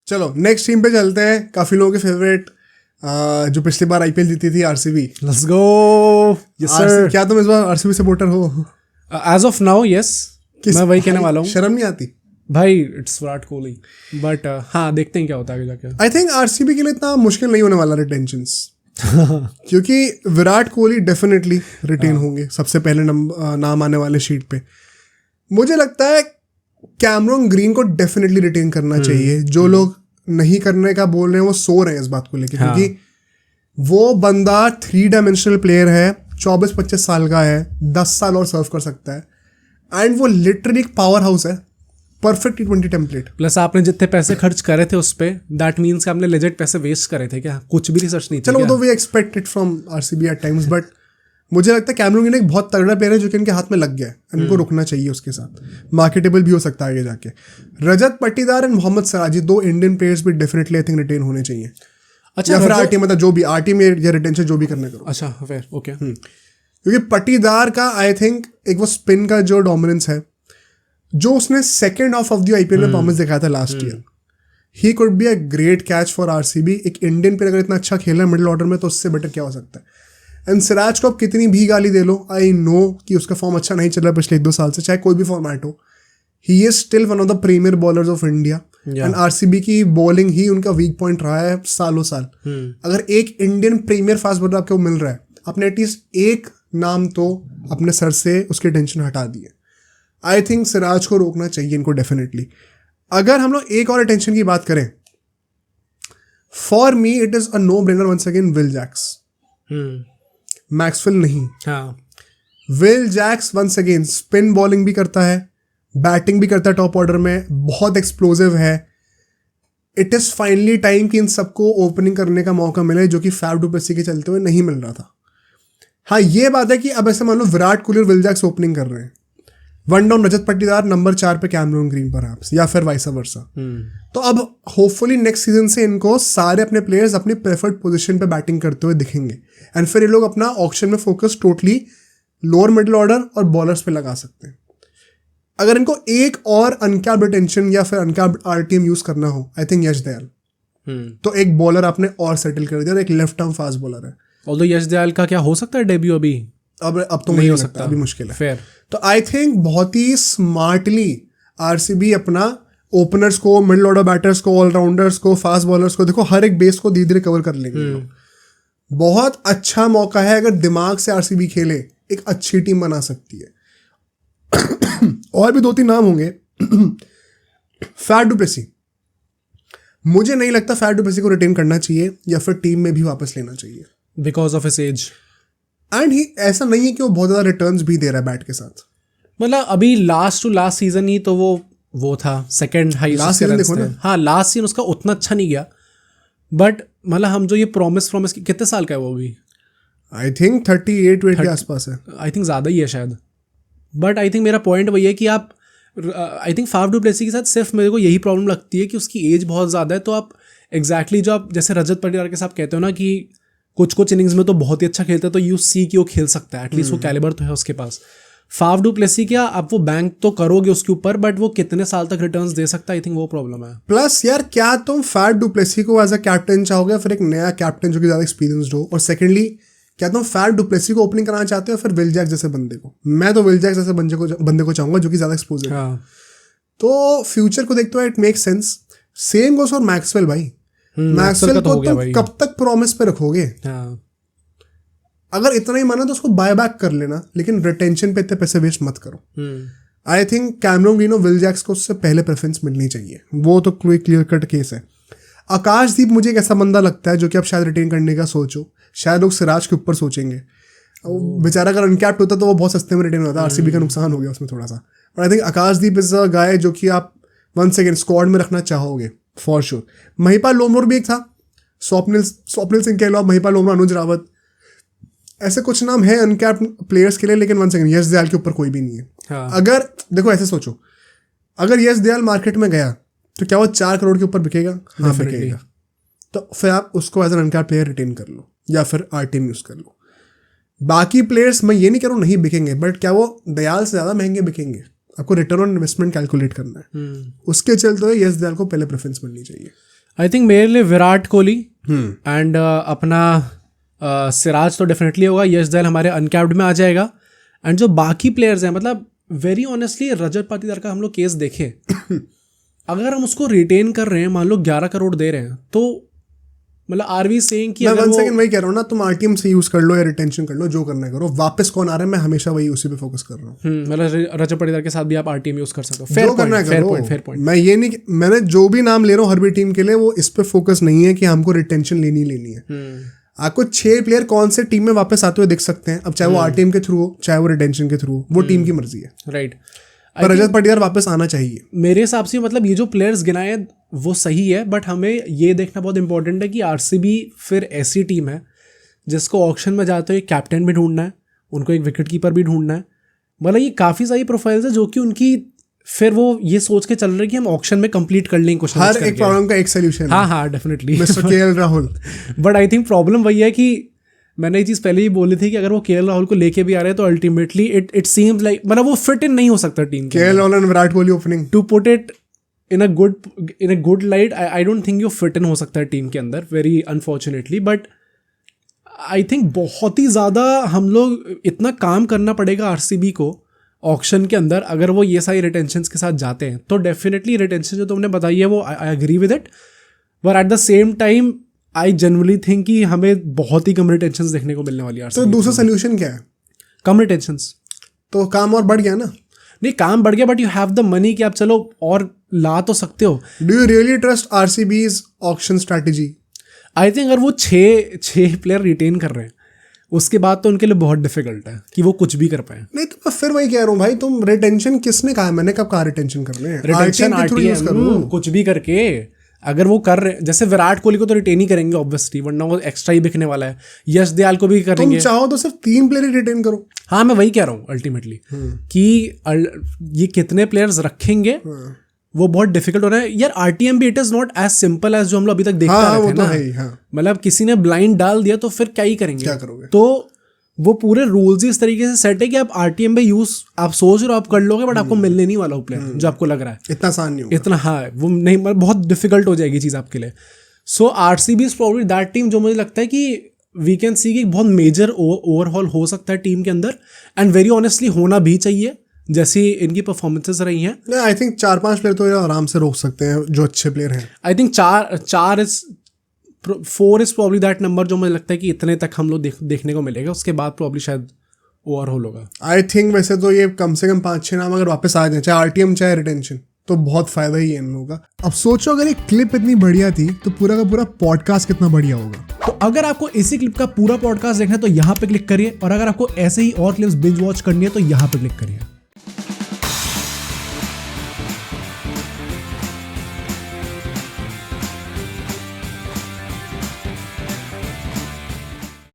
चलो next team पे चलते हैं, काफी लोगों के फेवरेट, जो पिछली बार आईपीएल जीती थी, RCB. Let's go. Yes sir. क्या तुम इस बार आरसीबी सपोर्टर हो? एज ऑफ नाउ यस, मैं वही कहने वाला हूँ शर्म नहीं आती भाई, इट्स विराट कोहली। बट हाँ, देखते हैं क्या होता है आगे जाके। आई थिंक आरसीबी के लिए इतना मुश्किल नहीं होने वाला रिटेंशंस क्योंकि विराट कोहली डेफिनेटली रिटेन होंगे, सबसे पहले नाम आने वाले शीट पे। मुझे लगता है कैमरन ग्रीन को डेफिनेटली रिटेन करना चाहिए। जो लोग नहीं करने का बोल रहे हैं वो सो रहे हैं इस बात को लेकर, क्योंकि वो बंदा 3 डायमेंशनल प्लेयर है, 24-25 साल का है, 10 साल और सर्व कर सकता है एंड वो लिटरली एक पावर हाउस है, परफेक्ट T20 टेम्पलेट। प्लस आपने जितने पैसे खर्च करे थे उस पे, दैट मीन्स कि आपने लेजेंड पैसे वेस्ट करे थे क्या? कुछ भी रिसर्च नहीं थी। चलो वो तो we expect it from RCB at times, but मुझे लगता है कैमरन ग्रीन एक बहुत तगड़ा प्लेयर है जो कि इनके हाथ में लग गया है, इनको रुकना चाहिए उसके साथ, मार्केटेबल भी हो सकता है आगे जाके। Rajat Patidar and Mohammed Siraj, 2 Indian players भी डेफिनेटली आई थिंक रिटेन होने चाहिए। अच्छा, या फिर आरटी, मतलब जो भी आरटी में या रिटेंशन जो भी करने करो। अच्छा फेयर, ओके। क्योंकि पाटीदार का आई थिंक एक वो स्पिन का जो डोमिनेंस है, जो उसने second half of the IPL में परफॉर्मेंस दिखाया था last year, he could be a great catch for RCB. एक इंडियन प्लेयर अगर इतना अच्छा खेल रहा है मिडिल ऑर्डर में, तो उससे बेटर क्या हो सकता है। एंड सिराज को आप कितनी भी गाली दे लो, आई नो कि उसका फॉर्म अच्छा नहीं चल रहा पिछले 1-2 साल से, चाहे कोई भी फॉर्मेट हो, he is still one of the premier bowlers of India. And RCB की बॉलिंग ही उनका वीक पॉइंट रहा है सालों साल। अगर एक इंडियन प्रीमियर फास्ट बॉलर आपको मिल रहा है, आपने एटलीस्ट एक नाम तो अपने सर से उसके टेंशन हटा दिए। आई थिंक सिराज को रोकना चाहिए इनको डेफिनेटली। अगर हम लोग एक और अटेंशन की बात करें, for me it is a no brainer once again Will Jacks, Maxwell नहीं। हाँ, Will Jacks once again spin bowling भी करता है, बैटिंग भी करता है टॉप ऑर्डर में, बहुत एक्सप्लोसिव है। इट इज फाइनली टाइम कि इन सबको ओपनिंग करने का मौका मिले, जो कि फैफ डू प्लेसी के चलते हुए नहीं मिल रहा था। हाँ, ये बात है कि अब ऐसे मान लो विराट कोहली और विल जैक्स ओपनिंग कर रहे हैं, 1 डाउन रजत पाटीदार, नंबर 4 पे कैमरन ग्रीन परहैप्स, या फिर वाइस वर्सा। तो अब होपफुली नेक्स्ट सीजन से इनको सारे अपने प्लेयर्स अपनी प्रेफर्ड पोजीशन पे बैटिंग करते हुए दिखेंगे एंड फिर ये लोग अपना ऑक्शन में focus totally lower middle order और बॉलर्स पे लगा सकते हैं। अगर इनको एक और अनकैप्ड रिटेंशन या फिर अनकैप्ड आरटीएम यूज करना हो, आई थिंक यश दयाल। तो एक बॉलर आपने और सेटल कर दिया, एक लेफ्ट आर्म फास्ट बॉलर है। ऑल्दो यश दयाल का क्या हो सकता है डेब्यू अभी? अब तो नहीं हो सकता, अभी मुश्किल है। फेयर। तो आई थिंक बहुत ही स्मार्टली आरसीबी अपना ओपनर्स को, मिडिल ऑर्डर बैटर्स को, ऑलराउंडर्स को, फास्ट बॉलर्स को, देखो हर एक बेस को धीरे धीरे कवर कर लेंगे। बहुत अच्छा मौका है, अगर दिमाग से आरसीबी खेले एक अच्छी टीम बना सकती है। और भी 2-3 नाम होंगे। फैफ डू प्लेसी, मुझे नहीं लगता फैफ डू प्लेसी को रिटेन करना चाहिए या फिर टीम में भी वापस लेना चाहिए, because of his age. And he ऐसा नहीं है कि वो बहुत ज्यादा रिटर्न्स भी दे रहा है बैट के साथ। मतलब अभी लास्ट टू लास्ट सीजन ही तो वो था सेकंड हाईएस्ट लास्ट सीजन देखो ना। हाँ, लास्ट सीजन उसका उतना अच्छा नहीं गया, बट मतलब हम जो ये प्रॉमिस कितने साल का है वो अभी? आई थिंक 38-8 के आसपास है। आई थिंक ज़्यादा ही है शायद। बट आई थिंक मेरा पॉइंट वही है कि आप, I think Faf du Plessis के साथ सिर्फ मेरे को यही प्रॉब्लम लगती है कि उसकी एज बहुत ज़्यादा है। तो आप एग्जैक्टली जो आप जैसे रजत पाटीदार के साथ कहते हो ना कि कुछ इनिंग्स में तो बहुत ही अच्छा खेलता है, तो यू सी कि वो खेल सकता है, एटलीस्ट वो कैलिबर तो है उसके पास। फैफ डू प्लेसी क्या आप वो बैंक तो करोगे उसके ऊपर, बट वो कितने साल तक रिटर्न्स दे सकता है, आई थिंक वो प्रॉब्लम है। प्लस यार, क्या तुम फैफ डू प्लेसी को एज अ कैप्टन चाहोगे, फिर एक नया कैप्टन जो कि ज़्यादा एक्सपीरियंसड हो? और सेकेंडली, क्या तुम फैफ डू प्लेसी को ओपनिंग कराना चाहते हो फिर विल जैक्स जैसे बंदे को? मैं तो विल जैक्स जैसे बंदे को चाहूंगा जो कि ज़्यादा एक्सपोजर है। तो फ्यूचर को देखते हुए it make sense. Same goes for Maxwell भाई। मैक्सवेल को तुम कब तक प्रॉमिस पे रखोगे? अगर इतना ही माना तो उसको बाय बैक कर लेना, लेकिन रिटेंशन पे इतने पैसे वेस्ट मत करो। आई थिंक कैमरन ग्रीन और विल जैक्स को उससे पहले प्रेफरेंस मिलनी चाहिए, वो तो कोई क्लियर कट केस है। आकाशदीप मुझे एक ऐसा बंदा लगता है जो कि अब शायद रिटेन करने का सोचो, शायद लोग सिराज के ऊपर सोचेंगे। बेचारा अगर अनकैप्ड होता तो वो बहुत सस्ते में रिटेन होता, आरसीबी का नुकसान हो गया उसमें थोड़ा सा। और I think Akashdeep is a गाय जो कि आप वंस अगेन स्क्वाड में रखना चाहोगे फॉर श्योर। महिपाल लोमरोर भी एक था, स्वप्निल सिंह के अलावा महिपाल लोमरोर, अनुज रावत, ऐसे कुछ नाम है अनकैप्ड प्लेयर्स के लिए। लेकिन वन सेकंड, यश दयाल के ऊपर कोई भी नहीं है। हाँ। अगर देखो ऐसे सोचो, अगर यश दयाल मार्केट में गया तो क्या वो 4 करोड़ के ऊपर बिकेगा? हाँ बिकेगा। तो फिर आप उसको as an uncapped player retain कर लो या फिर आरटीएम यूज कर लो। बाकी प्लेयर्स मैं ये नहीं कह रहा हूँ नहीं बिकेंगे, बट क्या वो दयाल से ज़्यादा महंगे बिकेंगे? आपको रिटर्न ऑन इन्वेस्टमेंट कैलकुलेट करना है, उसके चलते हुए यश दयाल को पहले प्रेफरेंस मिलनी चाहिए। आई थिंक मेरे लिए विराट कोहली एंड अपना सिराज तो डेफिनेटली होगा, यश दयाल हमारे अनकैप्ड में आ जाएगा। एंड जो बाकी प्लेयर्स हैं, मतलब वेरी ऑनेस्टली रजत पाटीदार का हम लोग केस देखें अगर हम उसको रिटेन कर रहे हैं, मान लो 11 करोड़ दे रहे हैं, तो मतलब आर वी सेइंग कि मैं अगर 1 सेकंड वही कह रहा हूँ ना, तुम आरटीएम से यूज कर लो या रिटेंशन कर लो, जो करना है करो, वापस कौन आ रहा है मैं हमेशा वही उसी पे फोकस कर रहा हूँ। मतलब रजत पाटीदार के साथ भी आप आरटीएम यूज कर सकते हो। जो करना है करो। Fair point. मैं ये नहीं, मैंने जो भी नाम ले रहा हूँ हर भी टीम के लिए, वो इस पे फोकस नहीं है कि हमको रिटेंशन लेनी है। आपको 6 प्लेयर कौन से टीम में वापस आते हुए दिख सकते हैं, अब चाहे वो आरटीएम के थ्रू हो चाहे वो रिटेंशन के थ्रू हो, वो टीम की मर्जी है। राइट। पर रजत पाटीदार वापस आना चाहिए मेरे हिसाब से। मतलब ये जो प्लेयर्स गिनाए वो सही है, बट हमें ये देखना बहुत इंपॉर्टेंट है कि आरसीबी फिर ऐसी टीम है जिसको ऑक्शन में जाते हुए कैप्टन भी ढूंढना है, उनको एक विकेट कीपर भी ढूंढना है। मतलब ये काफ़ी सारी प्रोफाइल्स है जो कि उनकी फिर वो ये सोच के चल रहे हैं कि हम ऑक्शन में कंप्लीट कर लेंगे कुछ। हर एक प्रॉब्लम का एक सोल्यूशन। हाँ definitely mister KL Rahul. But I think problem वही है कि मैंने ये चीज़ पहले ही बोली थी कि अगर वो केएल राहुल को लेके भी आ रहे हैं तो अल्टीमेटली इट सीम्स लाइक मतलब वो फिट इन नहीं हो सकता टीम के। KL Rahul and Virat Kohli opening, to put it in a good light, I don't think you fit in हो सकता है टीम के अंदर, very unfortunately. But I think बहुत ही ज़्यादा हम लोग इतना काम करना पड़ेगा आरसीबी को ऑक्शन के अंदर, अगर वो ये सारी रिटेंशंस के साथ जाते हैं तो डेफिनेटली रिटेंशन जो तुमने बताई है वो I agree with it. But at the same time I generally think कि हमें बहुत ही कम रिटेंशंस देखने को मिलने वाली है। तो दूसरा सोल्यूशन क्या है? कम रिटेंशंस। तो काम और बढ़ गया ना। नहीं, काम बढ़ गया but you have the money कि आप चलो और ला तो सकते हो। Do you really trust RCB's auction strategy? I think अगर वो छः प्लेयर रिटेन कर रहे हैं उसके बाद तो उनके लिए बहुत डिफिकल्ट है कि वो कुछ भी कर पाए। नहीं तो मैं फिर वही कह रहा हूँ भाई, तुम रिटेंशन किसने कहा है? मैंने कब कहा रिटेंशन करने हैं? रिटेंशन आरटीएम कुछ भी करके अगर वो कर रहे, जैसे विराट कोहली को तो रिटेन ही करेंगे ऑब्वियसली, वरना वो एक्स्ट्रा ही बिकने वाला है। यश दयाल को भी करेंगे। तुम चाहो तो सिर्फ 3 प्लेयर ही रिटेन करो। हाँ मैं वही कह रहा हूँ अल्टीमेटली कि ये कितने प्लेयर्स रखेंगे वो बहुत डिफिकल्ट हो रहा है यार। आरटीएम भी it is not as simple as जो हम लोग अभी तक देखते आ रहे थे ना। मतलब किसी ने ब्लाइंड डाल दिया तो फिर क्या ही करेंगे, क्या करोगे? तो वो पूरे रूल्स इस तरीके से सेट है कि आप आरटीएम में यूज आप सोच रहे हो आप कर लोगे बट आपको मिलने नहीं वाला वो प्लेयर जो आपको लग रहा है। इतना आसान नहीं होगा। इतना हाँ वो नहीं, मतलब बहुत डिफिकल्ट हो जाएगी चीज़ आपके लिए। So RCB is probably that team जो मुझे लगता है कि वी कैन सी कि बहुत मेजर ओवरहॉल हो सकता है टीम के अंदर, एंड वेरी ऑनेस्टली होना भी चाहिए जैसी इनकी परफॉर्मेंसेस रही हैं। आई थिंक 4-5 प्लेयर तो आराम से रोक सकते हैं जो अच्छे प्लेयर हैं। I think 4 is probably that number जो मुझे लगता है कि इतने तक हम लोग देखने को मिलेगा, उसके बाद प्रॉब्ली शायद ओवरऑल होगा। आई थिंक वैसे तो ये कम से कम 5-6 नाम अगर वापस आ जाए, चाहे आरटीएम चाहे रिटेंशन, तो बहुत फायदा ही है इन लोगों का। अब सोचो अगर ये क्लिप इतनी बढ़िया थी तो पूरा का पूरा पॉडकास्ट कितना बढ़िया होगा। तो अगर आपको इसी क्लिप का पूरा पॉडकास्ट देखना है तो यहाँ पे क्लिक करिए, और अगर आपको ऐसे ही और क्लिप्स बिंज वॉच करनी है तो यहाँ पे क्लिक करिए।